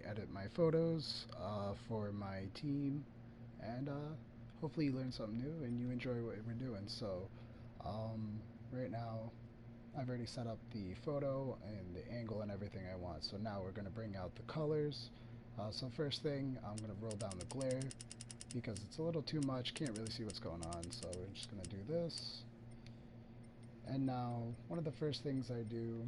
edit my photos for my team, and hopefully you learn something new and you enjoy what we're doing. So, um, right now I've already set up the photo and the angle and everything I want. So now we're going to bring out the colors. So first thing, I'm going to roll down the glare because it's a little too much. Can't really see what's going on. So we're just going to do this. And now one of the first things I do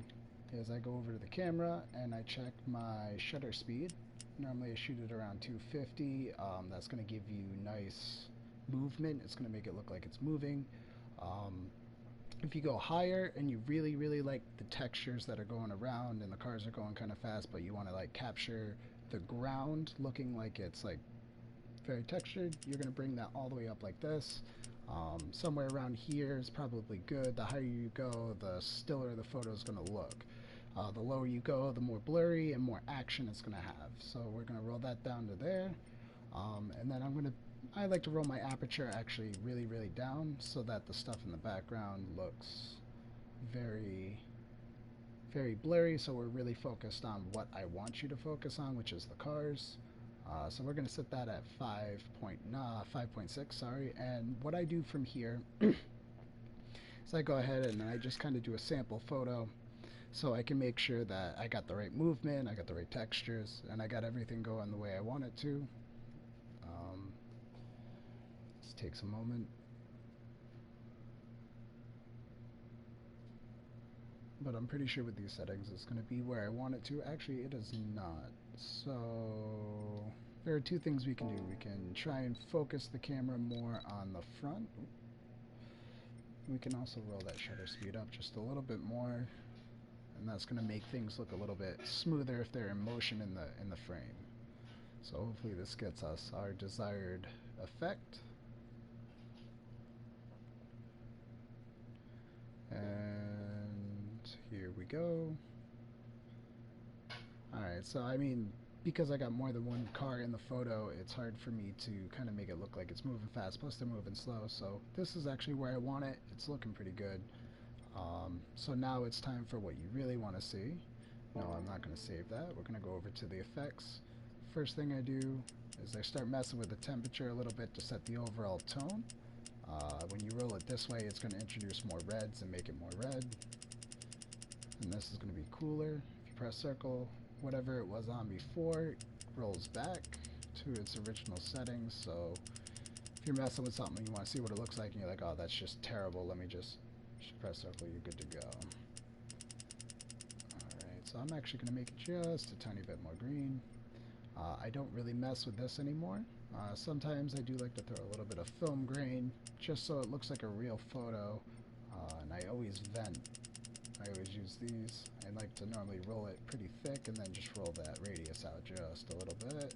is I go over to the camera and I check my shutter speed. Normally I shoot it around 250. That's going to give you nice movement. It's going to make it look like it's moving. Um, if you go higher and you really like the textures that are going around and the cars are going kind of fast, but you want to like capture the ground looking like it's like very textured, you're going to bring that all the way up like this. Somewhere around here is probably good. The higher you go, the stiller the photo is going to look. The lower you go, the more blurry and more action it's going to have. So we're going to roll that down to there. And then I like to roll my aperture actually really down so that the stuff in the background looks very, very blurry. So we're really focused on what I want you to focus on, which is the cars. So we're going to set that at 5.6, sorry. And what I do from here is I go ahead and I just kind of do a sample photo so I can make sure that I got the right movement, I got the right textures, and I got everything going the way I want it to. This takes a moment. But I'm pretty sure with these settings it's going to be where I want it to. Actually, it is not. So there are two things we can do. We can try and focus the camera more on the front. We can also roll that shutter speed up just a little bit more, and that's going to make things look a little bit smoother if they're in motion in the frame. So hopefully this gets us our desired effect. And here we go. Alright, so I mean, because I got more than one car in the photo, it's hard for me to kind of make it look like it's moving fast, plus they're moving slow. So this is actually where I want it. It's looking pretty good. So now it's time for what you really want to see. No, I'm not going to save that. We're going to go over to the effects. First thing I do is I start messing with the temperature a little bit to set the overall tone. When you roll it this way, it's going to introduce more reds and make it more red. And this is going to be cooler. If you press circle, whatever it was on before rolls back to its original settings. So if you're messing with something and you want to see what it looks like and you're like, oh, that's just terrible, let me just press circle, you're good to go. Alright, so I'm actually going to make it just a tiny bit more green. I don't really mess with this anymore. Sometimes I do like to throw a little bit of film grain just so it looks like a real photo, and I always vent. I always use these. I like to normally roll it pretty thick and then just roll that radius out just a little bit.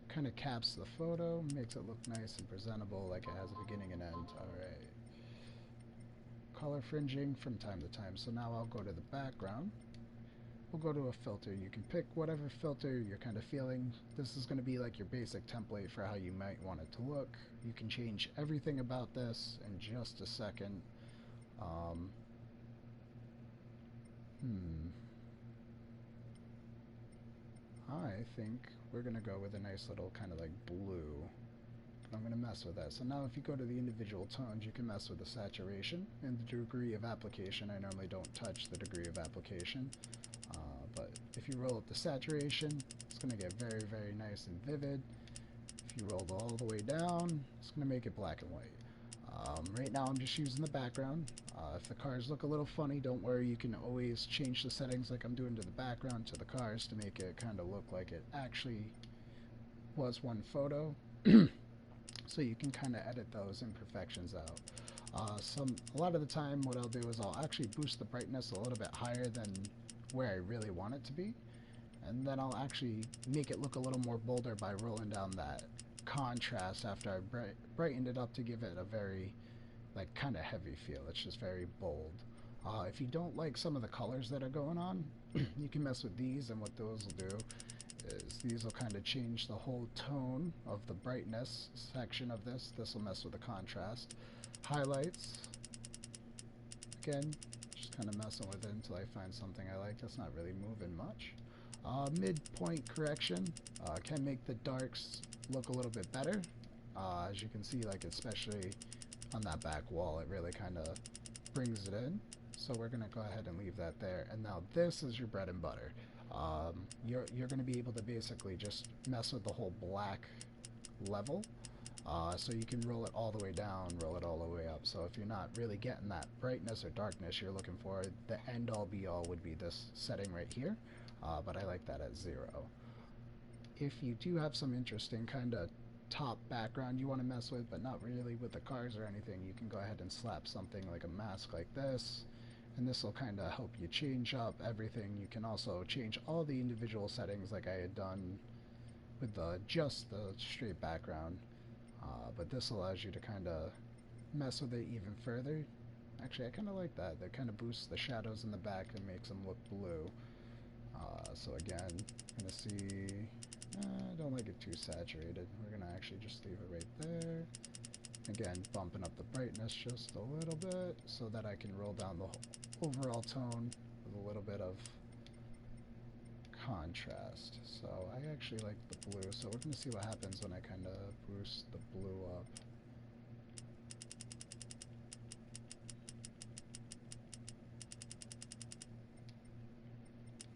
Kind of caps the photo, makes it look nice and presentable like it has a beginning and end. Alright. Color fringing from time to time. So now I'll go to the background. We'll go to a filter. You can pick whatever filter you're kind of feeling. This is going to be like your basic template for how you might want it to look. You can change everything about this in just a second. I think we're going to go with a nice little kind of like blue. I'm going to mess with that. So now if you go to the individual tones, you can mess with the saturation and the degree of application. I normally don't touch the degree of application. But if you roll up the saturation, it's going to get very nice and vivid. If you roll it all the way down, it's going to make it black and white. Right now I'm just using the background. If the cars look a little funny, don't worry, you can always change the settings like I'm doing to the background to the cars to make it kind of look like it actually was one photo. So you can kind of edit those imperfections out. A lot of the time what I'll do is I'll actually boost the brightness a little bit higher than where I really want it to be, and then I'll actually make it look a little more bolder by rolling down that contrast after I brightened it up to give it a very like kind of heavy feel. It's just very bold. If you don't like some of the colors that are going on, you can mess with these, and what those will do is these will kind of change the whole tone of the brightness section of this. This will mess with the contrast. Highlights, again, just kind of messing with it until I find something I like that's not really moving much. Midpoint correction can make the darks look a little bit better. As you can see, like especially on that back wall, it really kind of brings it in. So we're going to go ahead and leave that there. And now this is your bread and butter. You're going to be able to basically just mess with the whole black level. So you can roll it all the way down, roll it all the way up. So if you're not really getting that brightness or darkness you're looking for, the end all be all would be this setting right here. But I like that at 0. If you do have some interesting kind of top background you want to mess with, but not really with the cars or anything, you can go ahead and slap something like a mask like this, and this will kind of help you change up everything. You can also change all the individual settings like I had done with just the straight background, but this allows you to kind of mess with it even further. Actually, I kind of like that. That kind of boosts the shadows in the back and makes them look blue. So again, I'm going to see, I don't like it too saturated. We're going to actually just leave it right there. Again, bumping up the brightness just a little bit so that I can roll down the overall tone with a little bit of contrast. So I actually like the blue, so we're going to see what happens when I kind of boost the blue up.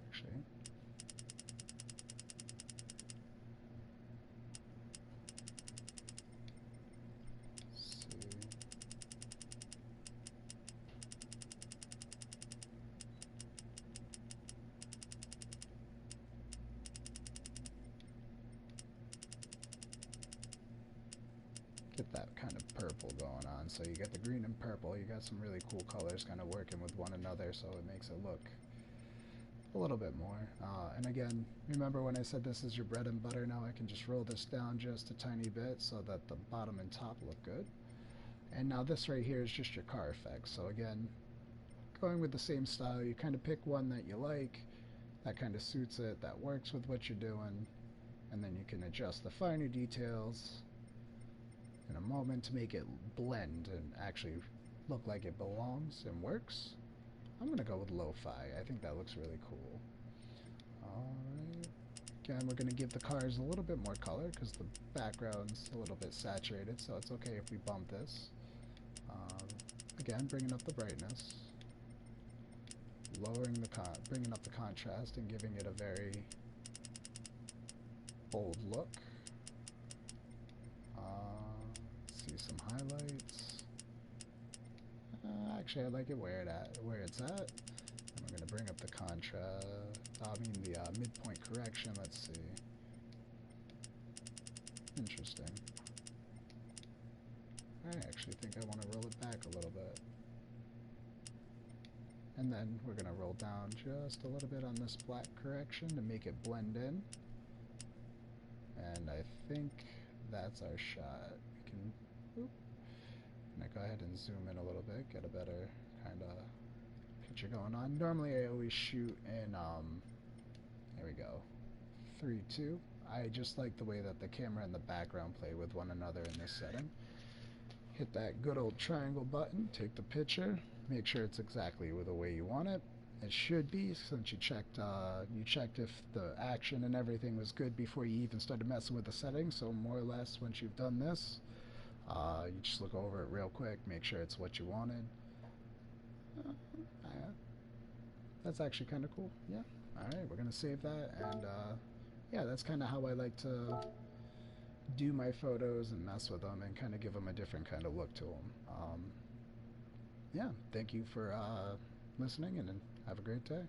Actually, let's see. Get that kind of purple going on. So you get the green and purple. You got some really cool colors kind of working with one another, so it makes it look a little bit more. And again, remember when I said this is your bread and butter, now I can just roll this down just a tiny bit so that the bottom and top look good. And now this right here is just your car effects. So again, going with the same style, you kind of pick one that you like, that kind of suits it, that works with what you're doing, and then you can adjust the finer details in a moment to make it blend and actually look like it belongs and works. I'm going to go with lo-fi. I think that looks really cool. Alright. Again, we're going to give the cars a little bit more color because the background's a little bit saturated, so it's okay if we bump this. Again, bringing up the brightness, bringing up the contrast and giving it a very bold look. See some highlights. Actually, I like it where it's at. And we're going to bring up the the midpoint correction. Let's see. Interesting. I actually think I want to roll it back a little bit. And then we're going to roll down just a little bit on this black correction to make it blend in. And I think that's our shot. We can, I'm going to go ahead and zoom in a little bit, get a better kind of picture going on. Normally I always shoot in, there we go, 3:2. I just like the way that the camera and the background play with one another in this setting. Hit that good old triangle button, take the picture, make sure it's exactly the way you want it. It should be, since you checked if the action and everything was good before you even started messing with the settings. So more or less, once you've done this, you just look over it real quick, make sure it's what you wanted. That's actually kind of cool. Yeah. Alright, we're going to save that, and yeah, that's kind of how I like to do my photos and mess with them and kind of give them a different kind of look to them. Yeah, thank you for listening, and have a great day.